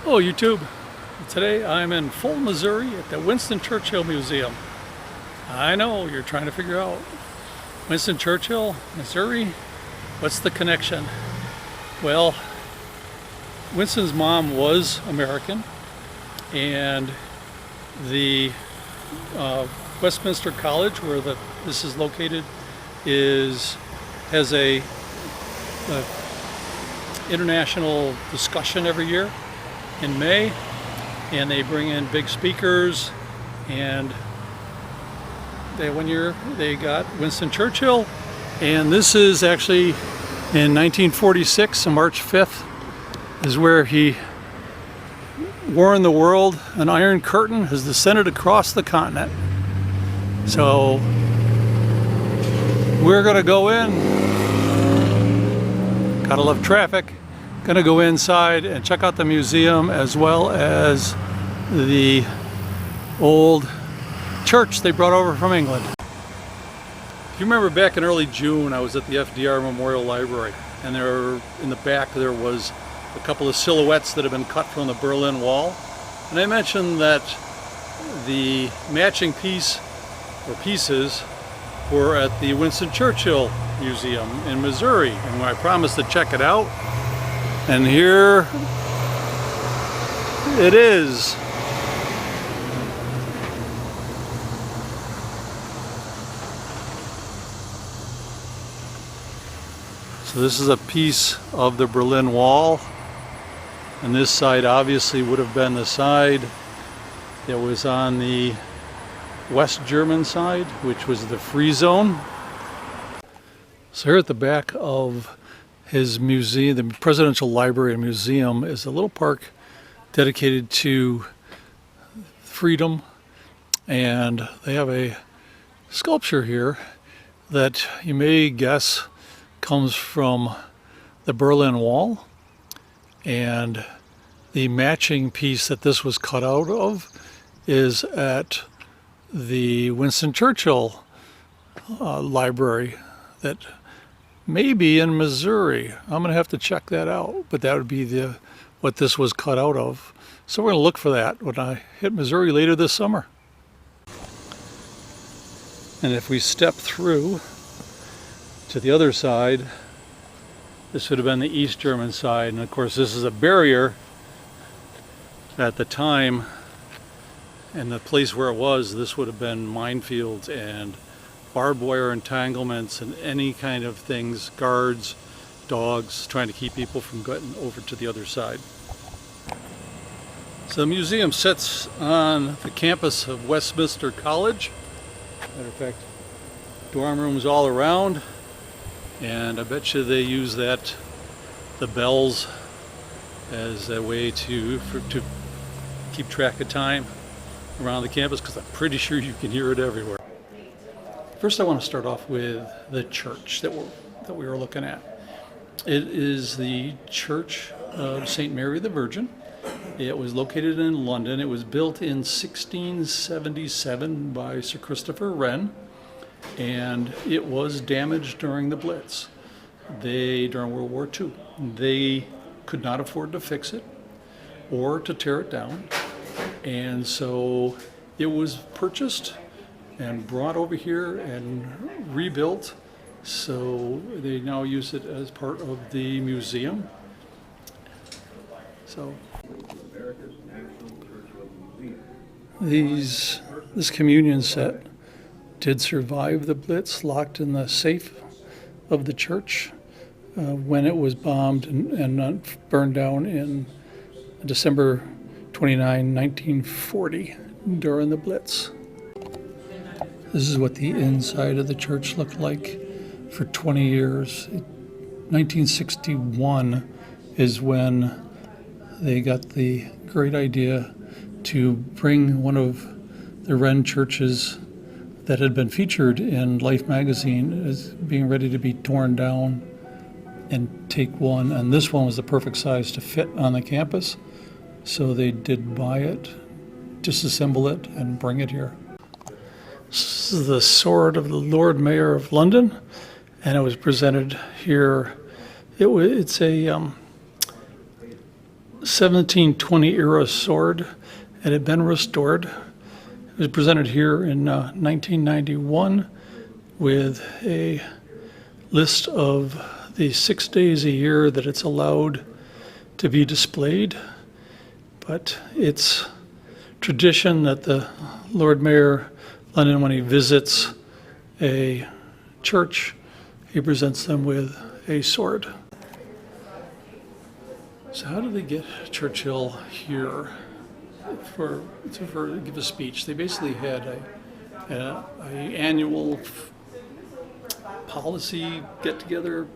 Hello YouTube. Today I'm in Fulton, Missouri at the Winston Churchill Museum. I know you're trying to figure out Winston Churchill, Missouri, what's the connection? Well, Winston's mom was American, and the Westminster College, where this is located, has a international discussion every year in May, and they bring in big speakers, and one year they got Winston Churchill, and this is actually in 1946 on March 5th is where he warned the world an iron curtain has descended across the continent. So we're gonna go in, gotta love traffic, gonna go inside and check out the museum as well as the old church they brought over from England. If you remember back in early June, I was at the FDR Memorial Library, and there in the back there was a couple of silhouettes that had been cut from the Berlin Wall, and I mentioned that the matching piece or pieces were at the Winston Churchill Museum in Missouri, and I promised to check it out, and here it is. So this is a piece of the Berlin Wall, and this side obviously would have been the side that was on the West German side, which was the free zone. So here at the back of his museum, the Presidential Library and Museum, is a little park dedicated to freedom, and they have a sculpture here that you may guess comes from the Berlin Wall, and the matching piece that this was cut out of is at the Winston Churchill library that may be in Missouri. I'm gonna have to check that out, but that would be what this was cut out of. So we're gonna look for that when I hit Missouri later this summer. And if we step through to the other side, this would have been the East German side, and of course this is a barrier at the time, and the place where it was, this would have been minefields and barbed wire entanglements and any kind of things, guards, dogs, trying to keep people from getting over to the other side. So the museum sits on the campus of Westminster College. Matter of fact, dorm rooms all around, and I bet you they use the bells as a way to keep track of time around the campus, because I'm pretty sure you can hear it everywhere. First, I want to start off with the church that we were looking at. It is the Church of St. Mary the Virgin. It was located in London. It was built in 1677 by Sir Christopher Wren, and it was damaged during the Blitz. During World War II, they could not afford to fix it or to tear it down, and so it was purchased and brought over here and rebuilt. So they now use it as part of the museum. So this communion set did survive the Blitz, locked in the safe of the church when it was bombed and burned down in December 29, 1940 during the Blitz. This is what the inside of the church looked like for 20 years. 1961 is when they got the great idea to bring one of the Wren churches that had been featured in Life magazine as being ready to be torn down and take one, and this one was the perfect size to fit on the campus. So they did buy it, disassemble it, and bring it here. This is the sword of the Lord Mayor of London, and it was presented here. It's a 1720 era sword. It had been restored. It was presented here in 1991 with a list of the 6 days a year that it's allowed to be displayed. But it's tradition that the Lord Mayor of London, when he visits a church, he presents them with a sword. So how did they get Churchill here for give a speech? They basically had a annual policy get-together.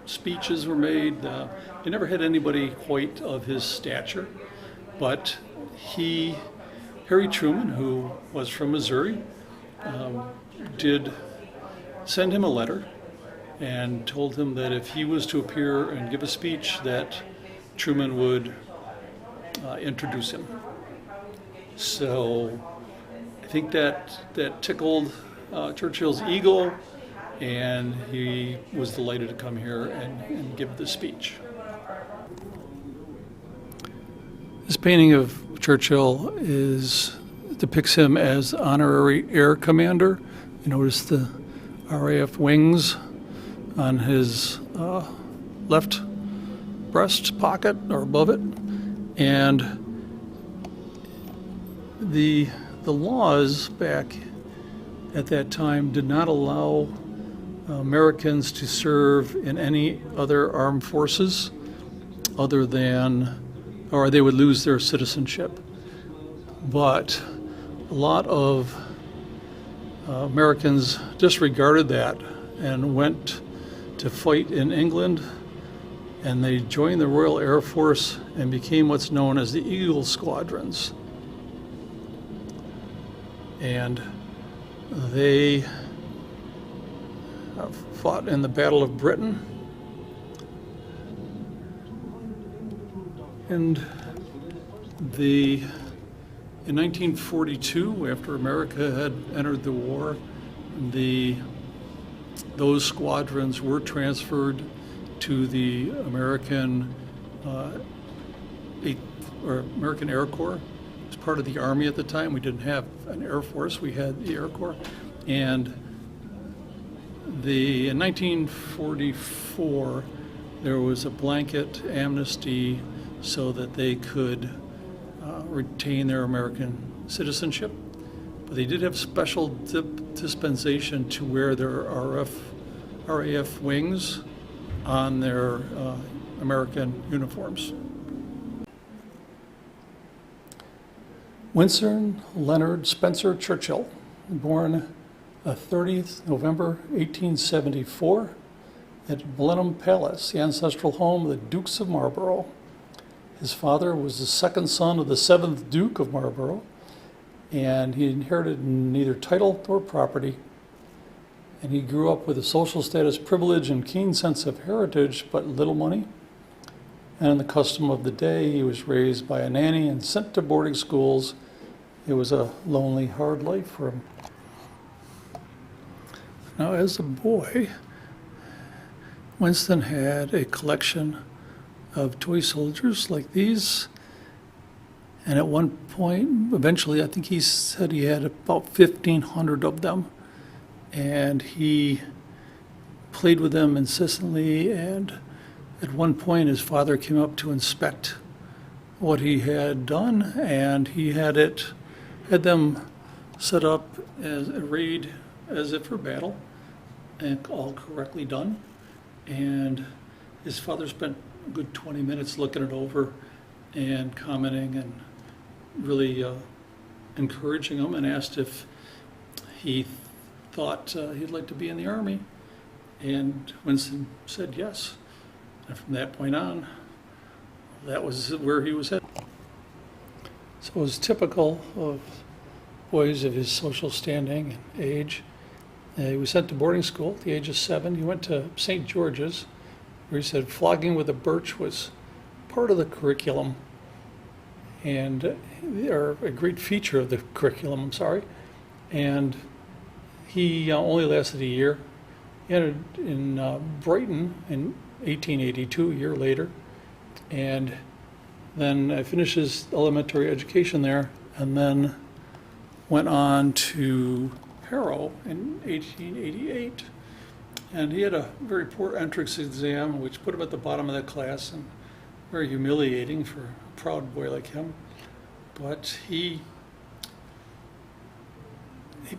Speeches were made. They never had anybody quite of his stature, but Harry Truman, who was from Missouri, did send him a letter and told him that if he was to appear and give a speech, that Truman would introduce him. So I think that tickled Churchill's ego, and he was delighted to come here and give the speech. This painting of Churchill depicts him as honorary air commander. You notice the RAF wings on his left breast pocket or above it, and the laws back at that time did not allow Americans to serve in any other armed forces other than, or they would lose their citizenship. But a lot of Americans disregarded that and went to fight in England, and they joined the Royal Air Force and became what's known as the Eagle Squadrons. And they fought in the Battle of Britain. And in 1942, after America had entered the war, those squadrons were transferred to the American American Air Corps. It was part of the Army at the time. We didn't have an Air Force, we had the Air Corps. And in 1944, there was a blanket amnesty so that they could retain their American citizenship. But they did have special dispensation to wear their RAF wings on their American uniforms. Winston Leonard Spencer Churchill, born 30th November 1874 at Blenheim Palace, the ancestral home of the Dukes of Marlborough. His father was the second son of the 7th Duke of Marlborough, and he inherited neither title nor property. And he grew up with a social status privilege and keen sense of heritage, but little money. And in the custom of the day, he was raised by a nanny and sent to boarding schools. It was a lonely, hard life for him. Now, as a boy, Winston had a collection of toy soldiers like these. And at one point, eventually, I think he said he had about 1,500 of them. And he played with them incessantly, and at one point his father came up to inspect what he had done, and he had them set up as arrayed as if for battle, and all correctly done. And his father spent a good 20 minutes looking it over and commenting and really encouraging him, and asked if he thought he'd like to be in the Army. And Winston said yes. And from that point on, that was where he was headed. So it was typical of boys of his social standing and age. He was sent to boarding school at the age of 7. He went to St. George's, where he said flogging with a birch was part of the curriculum, or a great feature of the curriculum, and he only lasted a year. He entered in Brighton in 1882, a year later, and Then I finished his elementary education there, and then went on to Harrow in 1888. And he had a very poor entrance exam, which put him at the bottom of the class, and very humiliating for a proud boy like him. But he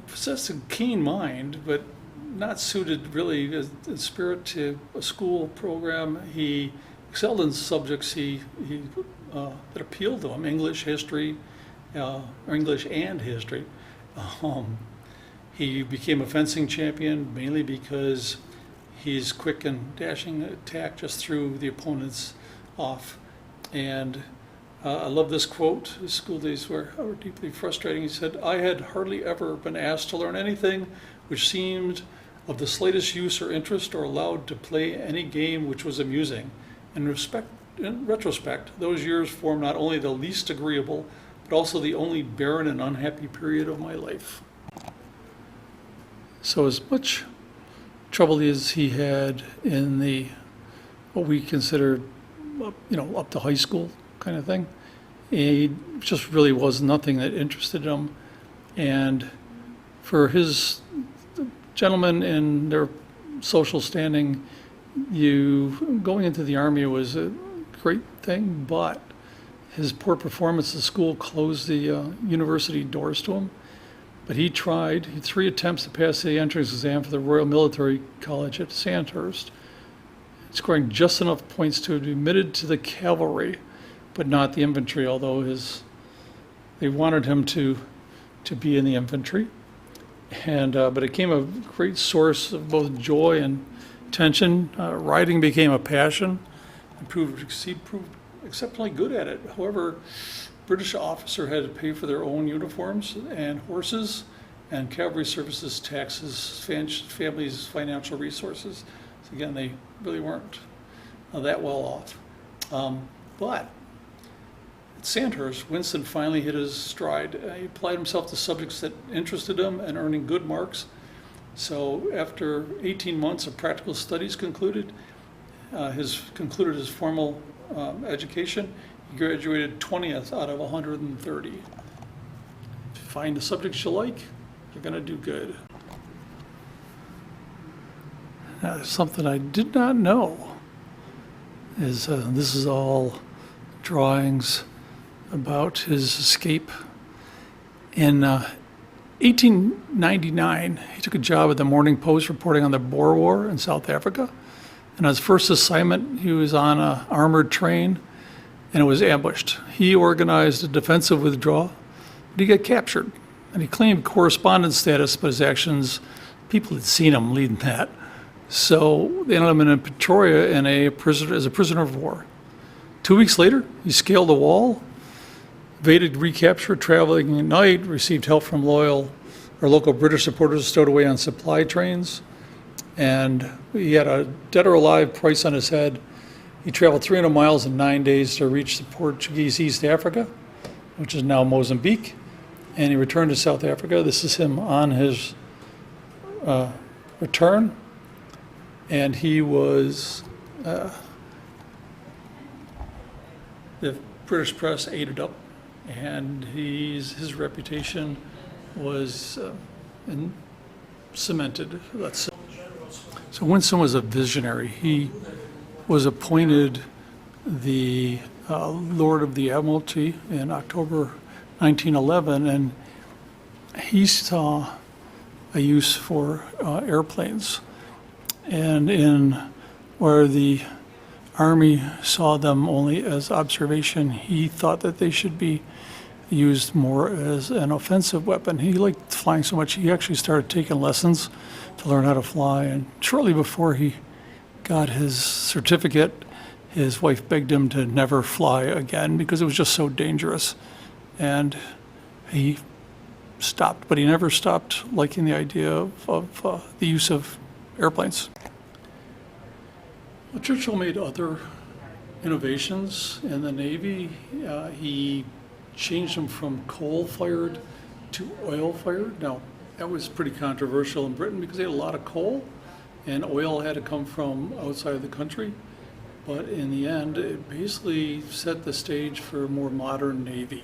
possessed a keen mind, but not suited really in spirit to a school program. He excelled in subjects that appealed to him: English, history, or English and history. He became a fencing champion mainly because he's quick and dashing attack, just threw the opponents off. And I love this quote: his school days were deeply frustrating. He said, "I had hardly ever been asked to learn anything which seemed of the slightest use or interest, or allowed to play any game which was amusing. In retrospect, those years formed not only the least agreeable, but also the only barren and unhappy period of my life." So as much trouble as he had in what we consider, up to high school kind of thing, he just really was nothing that interested him. And for his gentlemen in their social standing, going into the Army was a great thing, but his poor performance at school closed the university doors to him. But he tried 3 attempts to pass the entrance exam for the Royal Military College at Sandhurst, scoring just enough points to be admitted to the cavalry, but not the infantry, although they wanted him to be in the infantry. And but it became a great source of both joy and tension. Riding became a passion, and proved exceptionally good at it. However, British officer had to pay for their own uniforms and horses, and cavalry services taxes families' financial resources. So again, they really weren't that well off. But at Sandhurst, Winston finally hit his stride. He applied himself to subjects that interested him and earning good marks. So after 18 months of practical studies concluded his formal education, he graduated 20th out of 130. If you find the subjects you like, you're going to do good. Now, something I did not know is this is all drawings about his escape. In 1899, he took a job at the Morning Post reporting on the Boer War in South Africa. And on his first assignment, he was on an armored train, and it was ambushed. He organized a defensive withdrawal, but he got captured. And he claimed correspondent status, but his actions, people had seen him leading that. So they ended him in Pretoria as a prisoner of war. 2 weeks later, he scaled the wall, evaded recapture, traveling at night, received help from local British supporters stowed away on supply trains, and he had a dead or alive price on his head. He traveled 300 miles in 9 days to reach the Portuguese East Africa, which is now Mozambique, and he returned to South Africa. This is him on his return, and he was, the British press ate it up, and his reputation was cemented, let's say. So Winston was a visionary. He was appointed the Lord of the Admiralty in October 1911, and he saw a use for airplanes. And in where the Army saw them only as observation, he thought that they should be used more as an offensive weapon. He liked flying so much, he actually started taking lessons to learn how to fly. And shortly before he got his certificate, his wife begged him to never fly again because it was just so dangerous. And he stopped, but he never stopped liking the idea of the use of airplanes. Well, Churchill made other innovations in the Navy. He changed them from coal-fired to oil-fired. Now, that was pretty controversial in Britain because they had a lot of coal, and oil had to come from outside of the country. but in the end, it basically set the stage for a more modern Navy.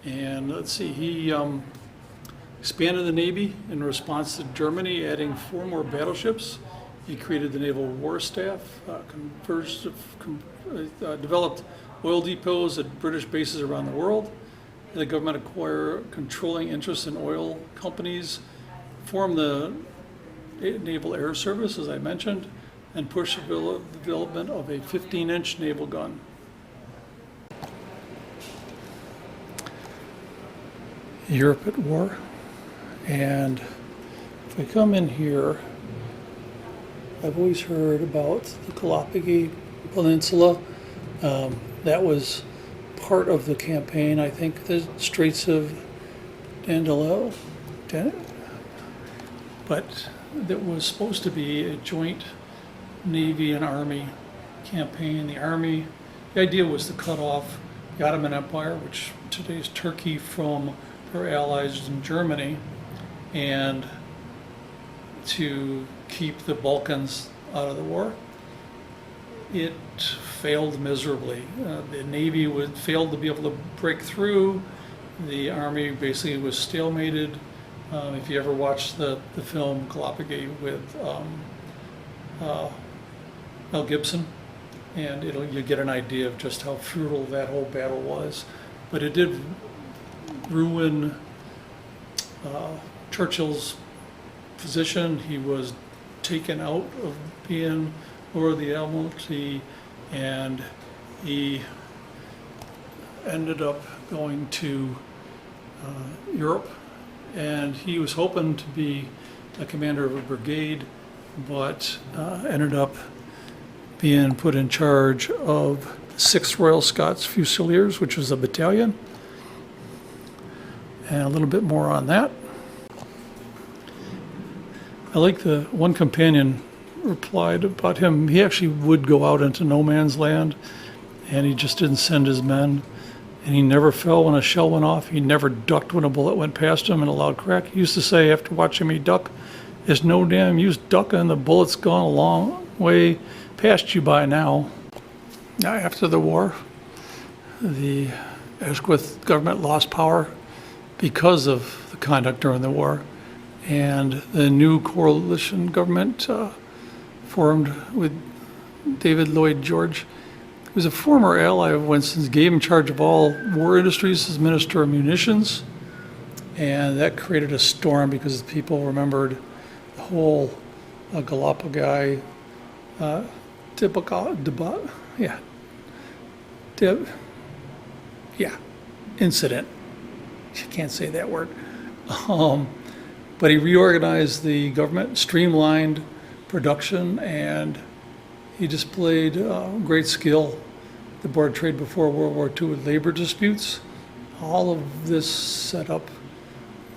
And let's see, he expanded the Navy in response to Germany, adding 4 more battleships. He created the Naval War Staff, developed oil depots at British bases around the world. The government acquired controlling interests in oil companies, formed the Naval Air Service, as I mentioned, and pushed the development of a 15-inch naval gun. Europe at war. And if we come in here, I've always heard about the Galapagos Peninsula. That was part of the campaign. I think the Straits of Dandelot, but that was supposed to be a joint Navy and Army campaign. The idea was to cut off the Ottoman Empire, which today is Turkey, from their allies in Germany, and to keep the Balkans out of the war. It failed miserably. The Navy failed to be able to break through. The Army basically was stalemated. If you ever watched the film Galapagos with Mel Gibson, and you get an idea of just how futile that whole battle was. But it did ruin Churchill's position. He was taken out of being Lord of the Admiralty, and he ended up going to Europe, and he was hoping to be a commander of a brigade, but ended up being put in charge of the 6th Royal Scots Fusiliers, which was a battalion. And a little bit more on that. I like the one companion replied about him. He actually would go out into no man's land, and he just didn't send his men. And he never fell when a shell went off. He never ducked when a bullet went past him in a loud crack. He used to say, after watching me duck, "There's no damn use ducking. The bullet's gone a long way past you by now." Now, after the war, the Asquith government lost power because of the conduct during the war, and the new coalition government formed with David Lloyd George, who was a former ally of Winston's, gave him charge of all war industries as Minister of Munitions, and that created a storm because people remembered the whole Galapagos incident. I can't say that word. But he reorganized the government, streamlined production, and he displayed great skill. The Board of Trade before World War II with labor disputes. All of this set up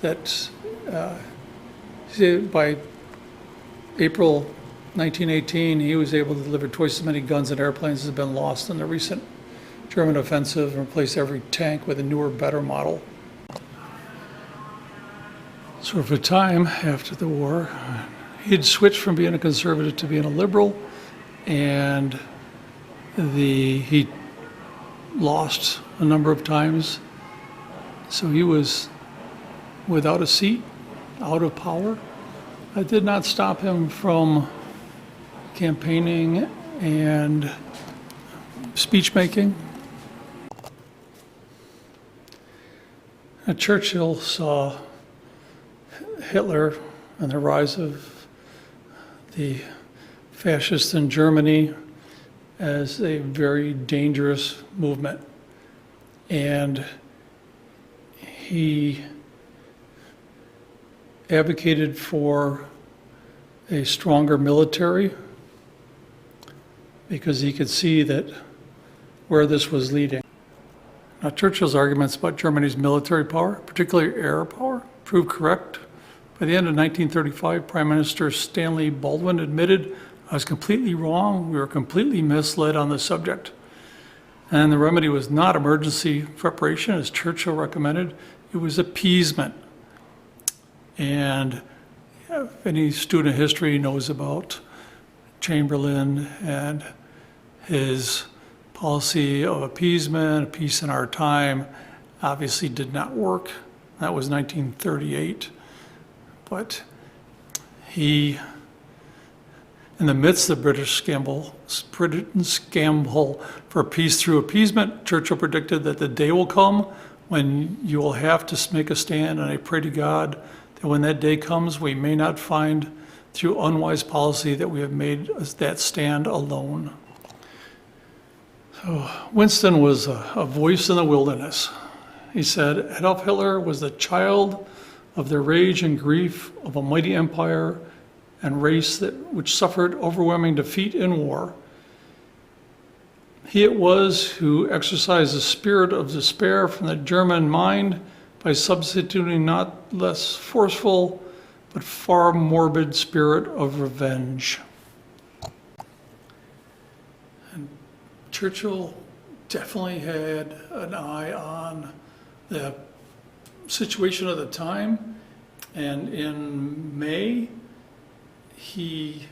that by April 1918, he was able to deliver twice as many guns and airplanes as had been lost in the recent German offensive, and replace every tank with a newer, better model. So for a time after the war, he'd switched from being a conservative to being a liberal, and he lost a number of times. So he was without a seat, out of power. That did not stop him from campaigning and speech making. Churchill saw Hitler and the rise of the fascists in Germany as a very dangerous movement. And he advocated for a stronger military because he could see that where this was leading. Now, Churchill's arguments about Germany's military power, particularly air power, proved correct. By the end of 1935, Prime Minister Stanley Baldwin admitted, "I was completely wrong. We were completely misled on the subject." And the remedy was not emergency preparation, as Churchill recommended. It was appeasement. And if any student of history knows about Chamberlain and his policy of appeasement, peace in our time, obviously did not work. That was 1938. But he, in the midst of the British scramble for peace through appeasement, Churchill predicted that the day will come when you will have to make a stand, and I pray to God that when that day comes, we may not find through unwise policy that we have made that stand alone. So Winston was a voice in the wilderness. He said, Adolf Hitler was the child of the rage and grief of a mighty empire and race which suffered overwhelming defeat in war. He it was who exercised the spirit of despair from the German mind by substituting not less forceful but far morbid spirit of revenge. And Churchill definitely had an eye on the situation of the time, and in May he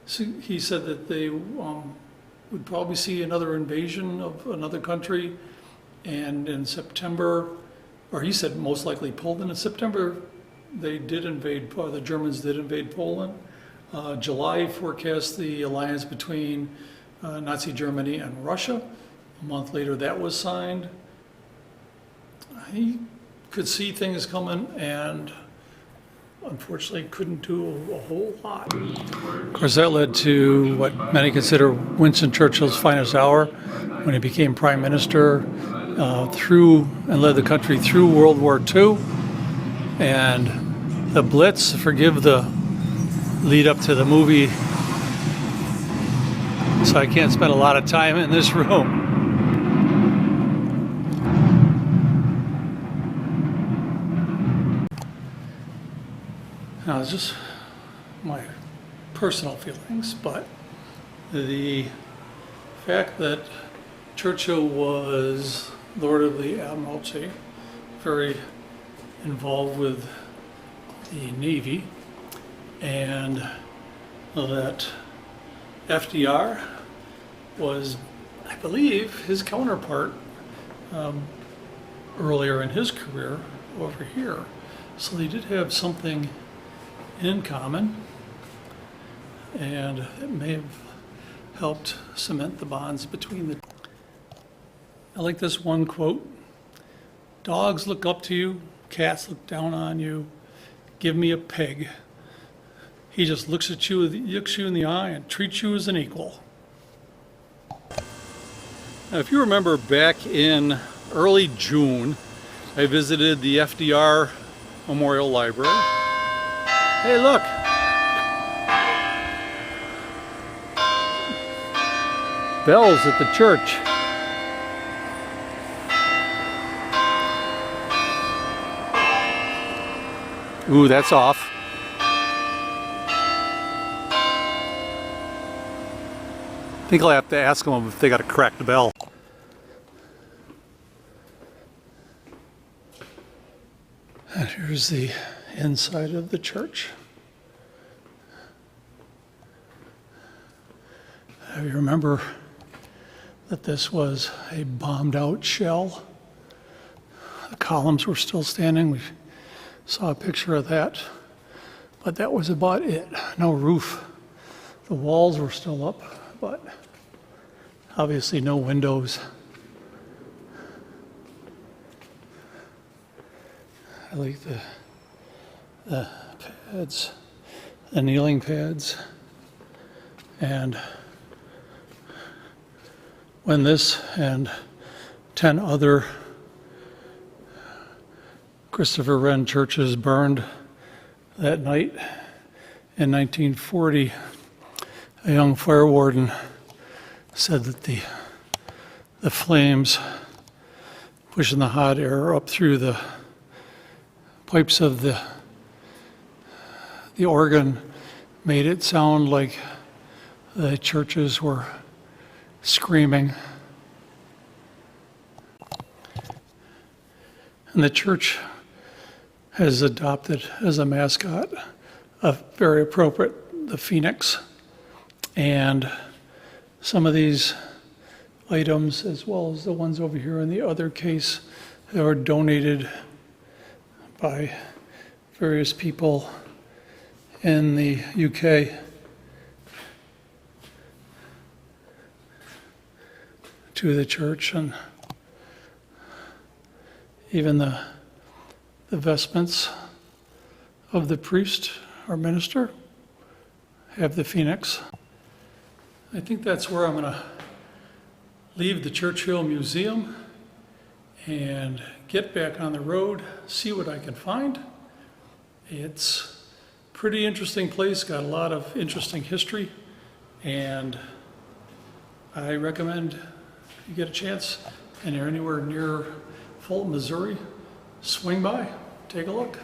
said that they would probably see another invasion of another country, and in September, or he said most likely Poland. In September they did invade, the Germans did invade Poland. July forecast the alliance between Nazi Germany and Russia. A month later that was signed. He could see things coming and unfortunately couldn't do a whole lot. Of course, that led to what many consider Winston Churchill's finest hour when he became prime minister and led the country through World War II. And the Blitz, forgive the lead up to the movie, so I can't spend a lot of time in this room. Now, it's just my personal feelings, but the fact that Churchill was Lord of the Admiralty, very involved with the Navy, and that FDR was, I believe, his counterpart earlier in his career over here. So they did have something in common, and it may have helped cement the bonds between the. I like this one quote: "Dogs look up to you, cats look down on you. Give me a pig. He just looks you in the eye and treats you as an equal." Now, if you remember back in early June, I visited the FDR Memorial Library. Hey, look! Bells at the church. Ooh, that's off. I think I'll have to ask them if they got a cracked bell. And here's the inside of the church. You remember that this was a bombed out shell. The columns were still standing. We saw a picture of that, but that was about it. No roof. The walls were still up, but obviously no windows. I like the pads, the kneeling pads. And when this and 10 other Christopher Wren churches burned that night in 1940, a young fire warden said that the flames pushing the hot air up through the pipes of the organ made it sound like the churches were screaming. And the church has adopted as a mascot, very appropriate, the phoenix. And Some of these items, as well as the ones over here in the other case, are donated by various people in the UK to the church, and even the vestments of the priest or minister have the phoenix. I think that's where I'm going to leave the Churchill Museum and get back on the road, see what I can find. It's a pretty interesting place, got a lot of interesting history, and I recommend if you get a chance and you're anywhere near Fulton, Missouri, swing by, take a look.